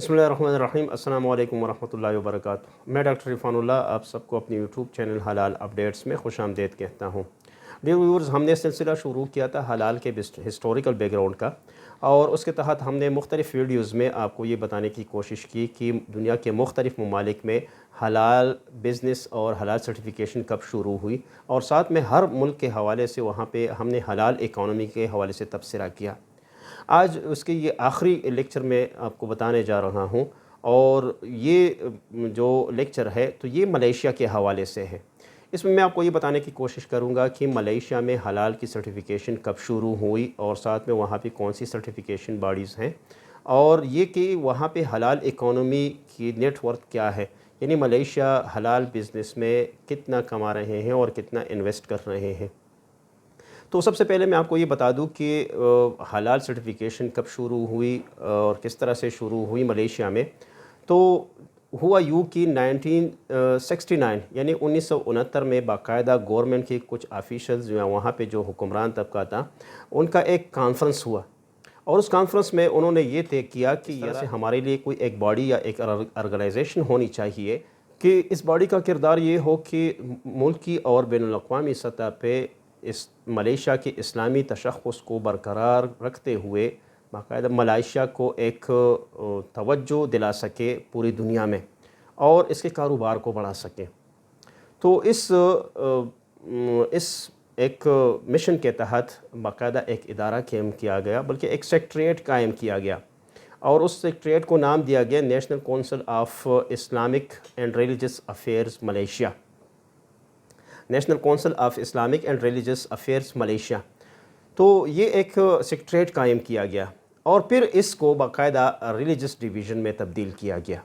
बिस्मिल्लाहिर्रहमानिर्रहीम। अस्सलाम वालेकुम वरहमतुल्लाहि वबरकातुहू। मैं डॉक्टर इरफान उल्लाह आप सबको अपने यूट्यूब चैनल हलाल अपडेट्स में खुशामदीद कहता हूँ। डियर व्यूअर्स, हमने सिलसिला शुरू किया था हलाल के हिस्टोरिकल बैकग्राउंड का, और उसके तहत हमने मुख्तलिफ़ वीडियोज़ में आपको ये बताने की कोशिश की कि दुनिया के मुख्तलिफ़ ममालिक में हलाल बिज़नेस और हलाल सर्टिफिकेशन कब शुरू हुई, और साथ में हर मुल्क के हवाले से वहाँ पे हमने हलाल इकॉनमी के हवाले से तबसरा किया। आज उसके ये आखिरी लेक्चर में आपको बताने जा रहा हूँ, और ये जो लेक्चर है तो ये मलेशिया के हवाले से है। इसमें मैं आपको ये बताने की कोशिश करूँगा कि मलेशिया में हलाल की सर्टिफिकेशन कब शुरू हुई, और साथ में वहाँ पे कौन सी सर्टिफिकेशन बॉडीज़ हैं, और ये कि वहाँ पे हलाल इकॉनमी की नेटवर्थ क्या है, यानी मलेशिया हलाल बिज़नेस में कितना कमा रहे हैं और कितना इन्वेस्ट कर रहे हैं। तो सबसे पहले मैं आपको ये बता दूं कि हलाल सर्टिफिकेशन कब शुरू हुई और किस तरह से शुरू हुई मलेशिया में। तो हुआ यूँ कि 1969 यानी 1969 में बाकायदा गवर्नमेंट के कुछ ऑफिशल्स जो वहाँ पे जो हुक्मरान तबका था, उनका एक कॉन्फ्रेंस हुआ, और उस कॉन्फ्रेंस में उन्होंने ये तय किया कि जैसे हमारे लिए कोई एक बॉडी या एक ऑर्गेनाइजेशन होनी चाहिए कि इस बॉडी का किरदार ये हो कि मुल्की और बैनुल-अक़वामी सतह पे इस मलेशिया के इस्लामी तशख़्ख़ुस को बरकरार रखते हुए बाकायदा मलेशिया को एक तवज्जो दिला सके पूरी दुनिया में, और इसके कारोबार को बढ़ा सके। तो इस एक मिशन के तहत बाकायदा एक इदारा कायम किया गया, बल्कि एक सेक्रेटरीट कायम किया गया, और उस सेक्रेटरीट को नाम दिया गया national council of Islamic and religious affairs Malaysia. National council of Islamic and religious affairs Malaysia. तो ये एक सेक्रेटरीट कायम किया गया, और फिर इसको बाकायदा रिलीजियस डिवीज़न में तब्दील किया गया।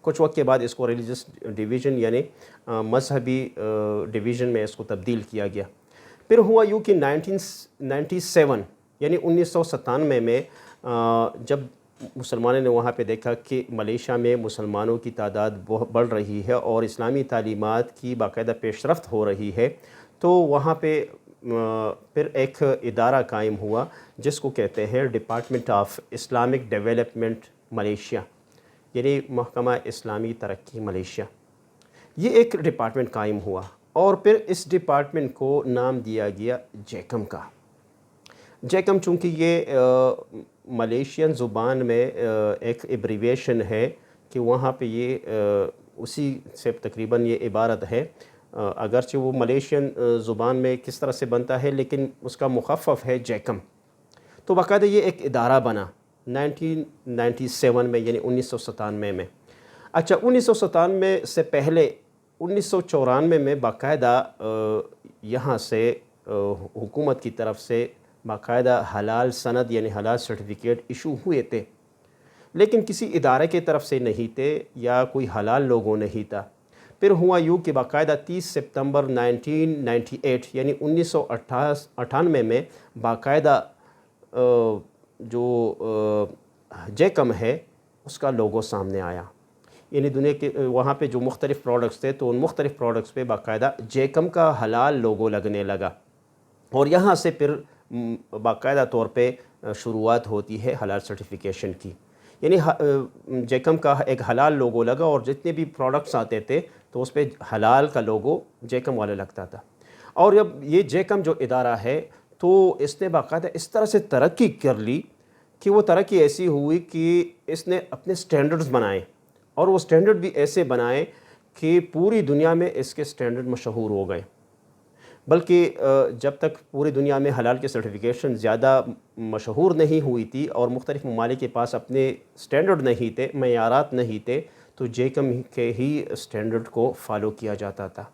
कुछ वक्त के बाद इसको रिलीजियस डिवीज़न यानी मजहबी डिवीज़न में इसको तब्दील किया गया। फिर हुआ यूँ कि 1997 यानी 1997 में जब मुसलमानों ने वहाँ पे देखा कि मलेशिया में मुसलमानों की तादाद बहुत बढ़ रही है और इस्लामी तालीमात की बाकायदा पेशरफ्त हो रही है, तो वहाँ पे फिर एक इदारा कायम हुआ जिसको कहते हैं department of Islamic development Malaysia, यानी महकमा इस्लामी तरक्की मलेशिया। ये एक डिपार्टमेंट कायम हुआ, और फिर इस डिपार्टमेंट को नाम दिया गया जैकम का। जैकम चूँकि ये मलेशियन ज़ुबान में एक एब्रीविएशन है कि वहाँ पे ये उसी से तकरीबन ये इबारत है, अगरचे वो मलेशियन ज़ुबान में किस तरह से बनता है लेकिन उसका मुख़फ़्फ़फ़ है जैकम। तो बाकायदा ये एक इदारा बना 1997 में, यानी 1997 में। अच्छा, 1997 से पहले 1994 में बाकायदा यहाँ से हुकूमत की तरफ से बाकायदा हलाल सनद यानी हलाल सर्टिफिकेट इशू हुए थे, लेकिन किसी इदारे की तरफ से नहीं थे या कोई हलाल लोगो नहीं था। फिर हुआ यूँ कि बाकायदा 30 सितंबर 1998 यानी 1998 में बाकायदा जो जैकम है उसका लोगो सामने आया, यानी दुनिया के वहाँ पे जो मुख्तलिफ़ प्रोडक्ट्स थे तो उन मुख्तलिफ़ प्रोडक्ट्स पे बाकायदा जैकम का हलाल लोगो लगने लगा, और यहाँ से फिर बाकायदा तौर पे शुरुआत होती है हलाल सर्टिफिकेशन की। यानी जैकम का एक हलाल लोगो लगा, और जितने भी प्रोडक्ट्स आते थे तो उस पर हलाल का लोगो जैकम वाला लगता था। और जब ये जैकम जो इदारा है तो इसने बाकायदा इस तरह से तरक्की कर ली कि वो तरक्की ऐसी हुई कि इसने अपने स्टैंडर्ड्स बनाए, और वो स्टैंडर्ड भी ऐसे बनाए कि पूरी दुनिया में इसके स्टैंडर्ड मशहूर हो गए। बल्कि जब तक पूरी दुनिया में हलाल के सर्टिफिकेशन ज़्यादा मशहूर नहीं हुई थी और मुख्तलिफ़ ममालिक के पास अपने स्टैंडर्ड नहीं थे, मयारात नहीं थे, तो जैकम के ही स्टैंडर्ड को फ़ॉलो किया जाता था।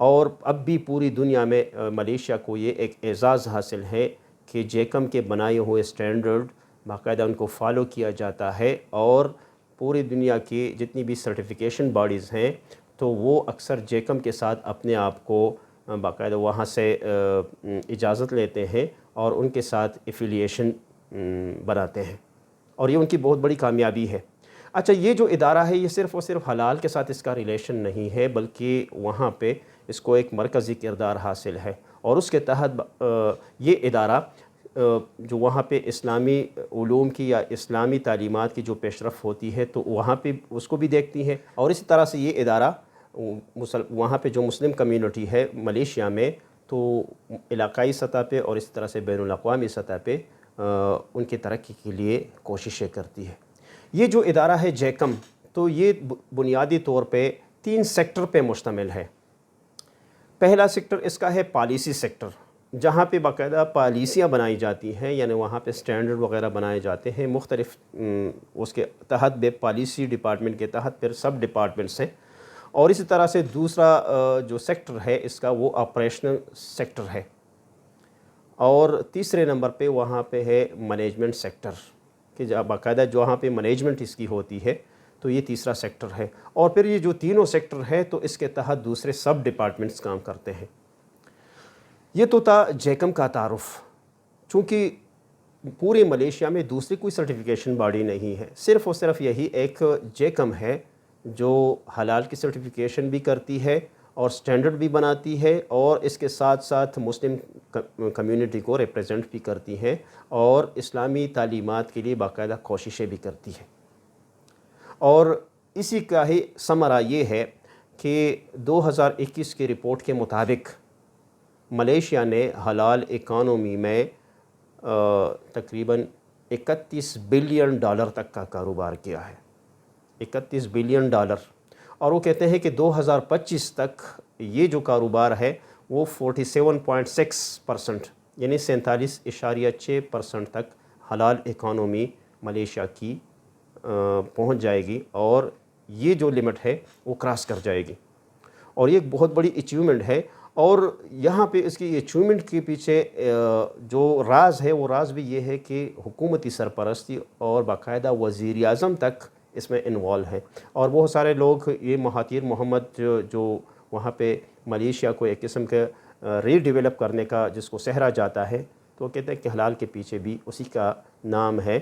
और अब भी पूरी दुनिया में मलेशिया को ये एक एज़ाज़ हासिल है कि जैकम के बनाए हुए स्टैंडर्ड बाकायदा उनको फ़ॉलो किया जाता है, और पूरी दुनिया की जितनी भी सर्टिफिकेशन बॉडीज़ हैं तो वो अक्सर जैकम के साथ अपने आप को बाकायदा वहाँ से इजाज़त लेते हैं और उनके साथ एफिलिएशन बनाते हैं, और ये उनकी बहुत बड़ी कामयाबी है। अच्छा, ये जो इदारा है ये सिर्फ़ और सिर्फ हलाल के साथ इसका रिलेशन नहीं है, बल्कि वहाँ पे इसको एक मरकज़ी किरदार हासिल है, और उसके तहत ये इदारा جو وہاں پہ اسلامی علوم کی یا اسلامی تعلیمات کی جو پیش رفت ہوتی ہے تو وہاں پہ اس کو بھی دیکھتی ہیں، اور اسی طرح سے یہ ادارہ وہاں پہ جو مسلم کمیونٹی ہے ملیشیا میں تو علاقائی سطح پہ اور اسی طرح سے بین الاقوامی سطح پہ ان کی ترقی کے لیے کوششیں کرتی ہے۔ یہ جو ادارہ ہے جیکم، تو یہ بنیادی طور پہ 3 سیکٹر پہ مشتمل ہے۔ پہلا سیکٹر اس کا ہے پالیسی سیکٹر، جہاں پہ باقاعدہ پالیسیاں بنائی جاتی ہیں، یعنی وہاں پہ سٹینڈرڈ وغیرہ بنائے جاتے ہیں مختلف اس کے تحت بے پالیسی ڈپارٹمنٹ کے تحت پھر سب ڈپارٹمنٹس ہیں۔ اور اسی طرح سے دوسرا جو سیکٹر ہے اس کا وہ آپریشنل سیکٹر ہے، اور تیسرے نمبر پہ وہاں پہ ہے مینجمنٹ سیکٹر، کہ باقاعدہ جو وہاں پہ مینجمنٹ اس کی ہوتی ہے، تو یہ تیسرا سیکٹر ہے۔ اور پھر یہ جو تینوں سیکٹر ہے تو اس کے تحت دوسرے سب ڈپارٹمنٹس کام کرتے ہیں۔ یہ تو تھا جیکم کا تعارف۔ چونکہ پورے ملیشیا میں دوسری کوئی سرٹیفیکیشن باڈی نہیں ہے، صرف اور صرف یہی ایک جیکم ہے جو حلال کی سرٹیفیکیشن بھی کرتی ہے اور سٹینڈرڈ بھی بناتی ہے، اور اس کے ساتھ ساتھ مسلم کمیونٹی کو ریپریزنٹ بھی کرتی ہے اور اسلامی تعلیمات کے لیے باقاعدہ کوششیں بھی کرتی ہے۔ اور اسی کا ہی ثمرہ یہ ہے کہ 2021 کی رپورٹ کے مطابق ملیشیا نے حلال اکانومی میں تقریباً 31 بلین ڈالر تک کا کاروبار کیا ہے، 31 بلین ڈالر، اور وہ کہتے ہیں کہ 2025 تک یہ جو کاروبار ہے وہ 47.6% یعنی 47.6% تک حلال اکانومی ملیشیا کی پہنچ جائے گی، اور یہ جو لمٹ ہے وہ کراس کر جائے گی، اور یہ ایک بہت بڑی اچیومنٹ ہے۔ اور یہاں پہ اس کی اچیومنٹ کے پیچھے جو راز ہے وہ راز بھی یہ ہے کہ حکومتی سرپرستی اور باقاعدہ وزیر اعظم تک اس میں انوالو ہے، اور بہت سارے لوگ یہ مہاتیر محمد جو وہاں پہ ملیشیا کو ایک قسم کے ری ڈیولپ کرنے کا جس کو سہرا جاتا ہے، تو وہ کہتے ہیں کہ حلال کے پیچھے بھی اسی کا نام ہے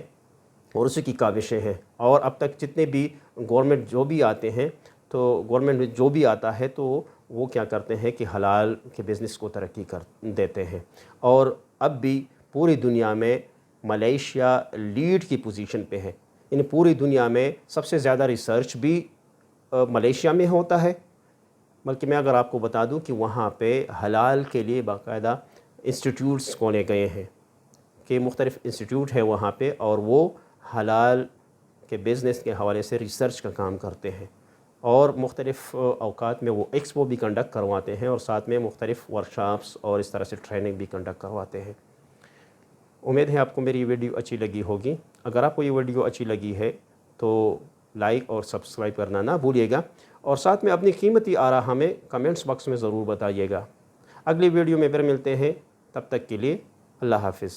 اور اسی کی کاوشیں ہیں۔ اور اب تک جتنے بھی گورنمنٹ جو بھی آتے ہیں تو گورنمنٹ میں جو بھی آتا ہے تو وہ کیا کرتے ہیں کہ حلال کے بزنس کو ترقی کر دیتے ہیں، اور اب بھی پوری دنیا میں ملیشیا لیڈ کی پوزیشن پہ ہے، یعنی پوری دنیا میں سب سے زیادہ ریسرچ بھی ملیشیا میں ہوتا ہے۔ بلکہ میں اگر آپ کو بتا دوں کہ وہاں پہ حلال کے لیے باقاعدہ انسٹیٹیوٹس کھولے گئے ہیں، کہ مختلف انسٹیٹیوٹ ہے وہاں پہ، اور وہ حلال کے بزنس کے حوالے سے ریسرچ کا کام کرتے ہیں، اور مختلف اوقات میں وہ ایکسپو بھی کنڈکٹ کرواتے ہیں، اور ساتھ میں مختلف ورکشاپس اور اس طرح سے ٹریننگ بھی کنڈکٹ کرواتے ہیں۔ امید ہے آپ کو میری ویڈیو اچھی لگی ہوگی۔ اگر آپ کو یہ ویڈیو اچھی لگی ہے تو لائک اور سبسکرائب کرنا نہ بھولیے گا، اور ساتھ میں اپنی قیمتی آراء ہمیں کمنٹس باکس میں ضرور بتائیے گا۔ اگلی ویڈیو میں پھر ملتے ہیں، تب تک کے لیے اللہ حافظ۔